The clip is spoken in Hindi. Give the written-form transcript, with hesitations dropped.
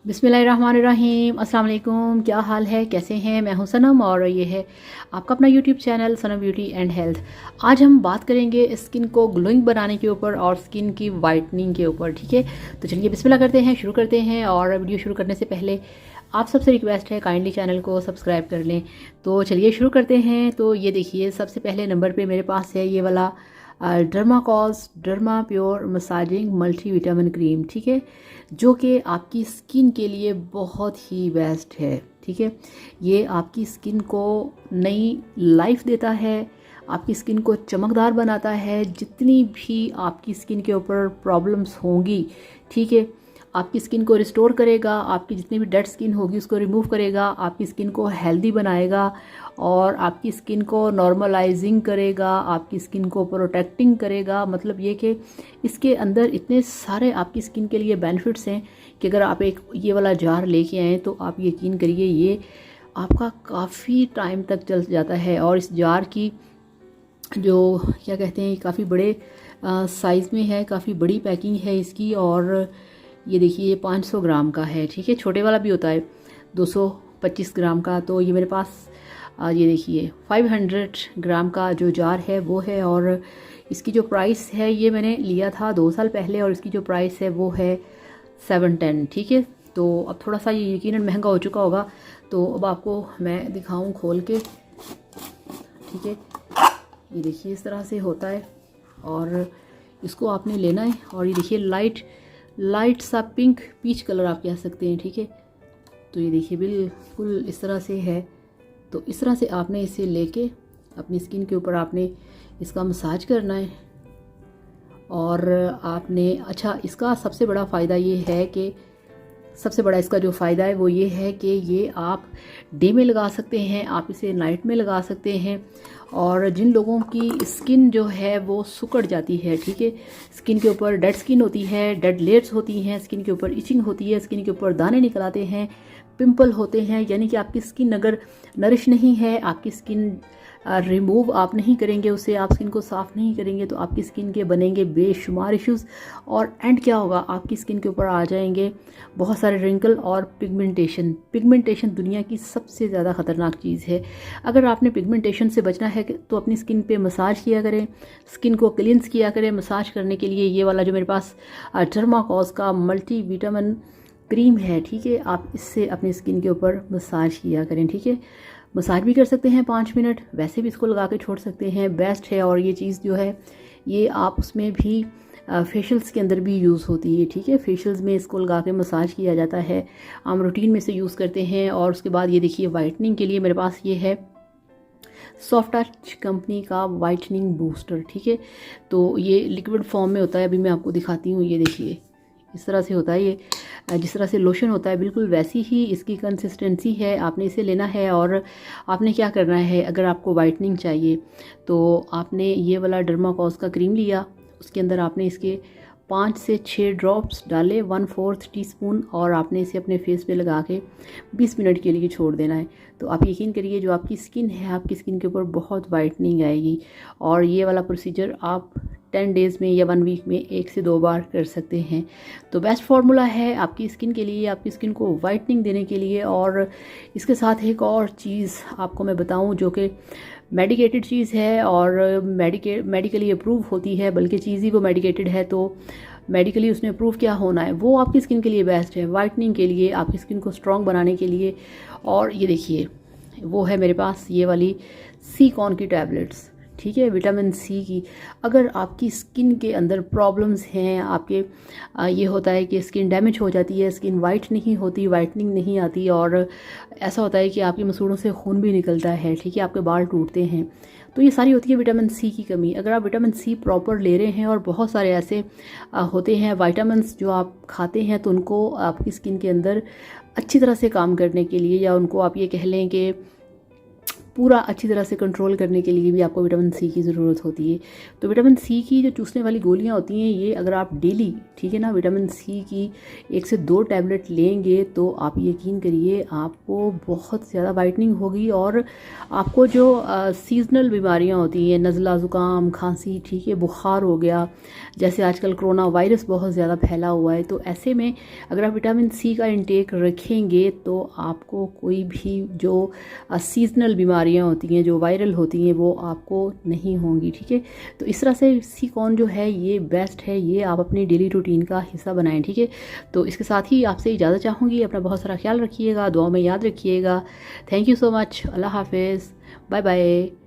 बिस्मिल्लाहिर्रहमानिर्रहीम। अस्सलाम वालेकुम। क्या हाल है, कैसे हैं? मैं हूं सनम और ये है आपका अपना YouTube channel Sanam beauty and health. आज हम बात करेंगे स्किन को ग्लोइंग बनाने के ऊपर और स्किन की वाइटनिंग के ऊपर। ठीक है, तो चलिए बिस्मिल्लाह करते हैं, शुरू करते हैं। और वीडियो शुरू करने से पहले आप सबसे रिक्वेस्ट है काइंडली चैनल को सब्सक्राइब कर लें। तो चलिए शुरू करते हैं। तो ये देखिए, सबसे पहले नंबर पे मेरे पास है ये वाला Dermacoz derma pure massaging multivitamin cream. ठीक है, जो कि आपकी स्किन के लिए बहुत ही बेस्ट है। ठीक है, ये आपकी स्किन को नई लाइफ देता है, आपकी स्किन को चमकदार बनाता है। जितनी भी आपकी स्किन के ऊपर प्रॉब्लम्स होंगी, ठीक है, आपकी स्किन को रिस्टोर करेगा, आपकी जितनी भी डेड स्किन होगी उसको रिमूव करेगा, आपकी स्किन को हेल्दी बनाएगा और आपकी स्किन को नॉर्मलाइजिंग करेगा, आपकी स्किन को प्रोटेक्टिंग करेगा। मतलब ये कि इसके अंदर इतने सारे आपकी स्किन के लिए बेनिफिट्स हैं कि अगर आप एक ये वाला जार लेके आएँ तो आप यकीन करिए ये आपका काफ़ी टाइम तक चल जाता है। और इस जार की जो क्या कहते हैं, काफ़ी बड़े साइज़ में है, काफ़ी बड़ी पैकिंग है इसकी। और ये देखिए, ये 500 ग्राम का है। ठीक है, छोटे वाला भी होता है 225 ग्राम का। तो ये मेरे पास ये देखिए 500 ग्राम का जो जार है वो है। और इसकी जो प्राइस है, ये मैंने लिया था 2 साल पहले और इसकी जो प्राइस है वो है 710। ठीक है, तो अब थोड़ा सा ये यकीनन महंगा हो चुका होगा। तो अब आपको मैं दिखाऊं खोल के। ठीक है, ये देखिए इस तरह से होता है और इसको आपने लेना है। और ये देखिए लाइट सा पिंक पीच कलर आप कह सकते हैं। ठीक है, तो ये देखिए बिल्कुल इस तरह से है। तो इस तरह से आपने इसे लेके अपनी स्किन के ऊपर आपने इसका मसाज करना है। और आपने इसका सबसे बड़ा फ़ायदा ये है कि सबसे बड़ा इसका जो फ़ायदा है वो ये है कि ये आप डे में लगा सकते हैं, आप इसे नाइट में लगा सकते हैं। और जिन लोगों की स्किन जो है वो सुकड़ जाती है, ठीक है, स्किन के ऊपर डेड स्किन होती है, डेड लेयर्स होती हैं, स्किन के ऊपर इचिंग होती है, स्किन के ऊपर दाने निकल आते हैं, पिंपल होते हैं, यानी कि आपकी स्किन अगर नरिश नहीं है, आपकी स्किन रिमूव आप नहीं करेंगे उसे, आप स्किन को साफ़ नहीं करेंगे, तो आपकी स्किन के बनेंगे बेशुमार इश्यूज़। और एंड क्या होगा, आपकी स्किन के ऊपर आ जाएंगे बहुत सारे रिंकल और पिगमेंटेशन दुनिया की सबसे ज़्यादा ख़तरनाक चीज़ है। अगर आपने पिगमेंटेशन से बचना है तो अपनी स्किन पे मसाज किया करें, स्किन को क्लींस किया करें। मसाज करने के लिए ये वाला जो मेरे पास डर्माकॉज का मल्टी विटामिन क्रीम है, ठीक है, आप इससे अपनी स्किन के ऊपर मसाज किया करें। ठीक है, मसाज भी कर सकते हैं 5 मिनट, वैसे भी इसको लगा के छोड़ सकते हैं, बेस्ट है। और ये चीज़ जो है ये आप उसमें भी फेशियल्स के अंदर भी यूज़ होती है। ठीक है, फेशियल्स में इसको लगा के मसाज किया जाता है, हम रूटीन में से यूज़ करते हैं। और उसके बाद ये देखिए, वाइटनिंग के लिए मेरे पास ये है सॉफ्ट टच कंपनी का वाइटनिंग बूस्टर। ठीक है, तो ये लिक्विड फॉर्म में होता है, अभी मैं आपको दिखाती हूँ। ये देखिए इस तरह से होता है, ये जिस तरह से लोशन होता है बिल्कुल वैसी ही इसकी कंसिस्टेंसी है। आपने इसे लेना है और आपने क्या करना है, अगर आपको वाइटनिंग चाहिए तो आपने ये वाला डर्माकॉज का क्रीम लिया, उसके अंदर आपने इसके 5 से 6 ड्रॉप्स डाले, 1/4 टीस्पून, और आपने इसे अपने फेस पे लगा के 20 मिनट के लिए छोड़ देना है। तो आप यकीन करिए, जो आपकी स्किन है, आपकी स्किन के ऊपर बहुत वाइटनिंग आएगी। और ये वाला प्रोसीजर आप 10 डेज़ में या 1 वीक में 1 से 2 बार कर सकते हैं। तो बेस्ट फार्मूला है आपकी स्किन के लिए, आपकी स्किन को वाइटनिंग देने के लिए। और इसके साथ एक और चीज़ आपको मैं बताऊं जो कि मेडिकेटेड चीज़ है और मेडिकली अप्रूव होती है, बल्कि चीज़ ही वो मेडिकेटेड है, तो मेडिकली उसमें अप्रूव क्या होना है, वो आपकी स्किन के लिए बेस्ट है, वाइटनिंग के लिए, आपकी स्किन को स्ट्रॉन्ग बनाने के लिए। और ये देखिए, वो है मेरे पास ये वाली सी कॉन की टैबलेट्स। ठीक है, विटामिन सी की। अगर आपकी स्किन के अंदर प्रॉब्लम्स हैं, आपके ये होता है कि स्किन डैमेज हो जाती है, स्किन वाइट नहीं होती, वाइटनिंग नहीं आती, और ऐसा होता है कि आपकी मसूड़ों से खून भी निकलता है, ठीक है, आपके बाल टूटते हैं, तो ये सारी होती है विटामिन सी की कमी। अगर आप विटामिन सी प्रॉपर ले रहे हैं, और बहुत सारे ऐसे होते हैं विटामिन्स जो आप खाते हैं तो उनको आपकी स्किन के अंदर अच्छी तरह से काम करने के लिए, या उनको आप ये कह लें कि पूरा अच्छी तरह से कंट्रोल करने के लिए भी आपको विटामिन सी की ज़रूरत होती है। तो विटामिन सी की जो चूसने वाली गोलियां होती हैं, ये अगर आप डेली, ठीक है ना, विटामिन सी की 1 से 2 टैबलेट लेंगे तो आप यकीन करिए आपको बहुत ज़्यादा वाइटनिंग होगी। और आपको जो सीजनल बीमारियां होती हैं, नज़ला, ज़ुकाम, खांसी, ठीक है, बुखार हो गया, जैसे आजकल कोरोना वायरस बहुत ज़्यादा फैला हुआ है, तो ऐसे में अगर आप विटामिन सी का इंटेक रखेंगे तो आपको कोई भी जो सीजनल बीमारियां होती हैं, जो वायरल होती हैं, वो आपको नहीं होंगी, ठीक है। तो इस तरह से सीकॉन जो है ये बेस्ट है, ये आप अपनी डेली रूटीन का हिस्सा बनाएं, ठीक है। तो इसके साथ ही आपसे इजाज़त चाहूँगी। अपना बहुत सारा ख्याल रखिएगा, दुआ में याद रखिएगा। Thank you so much. अल्लाह हाफिज़, बाय बाय।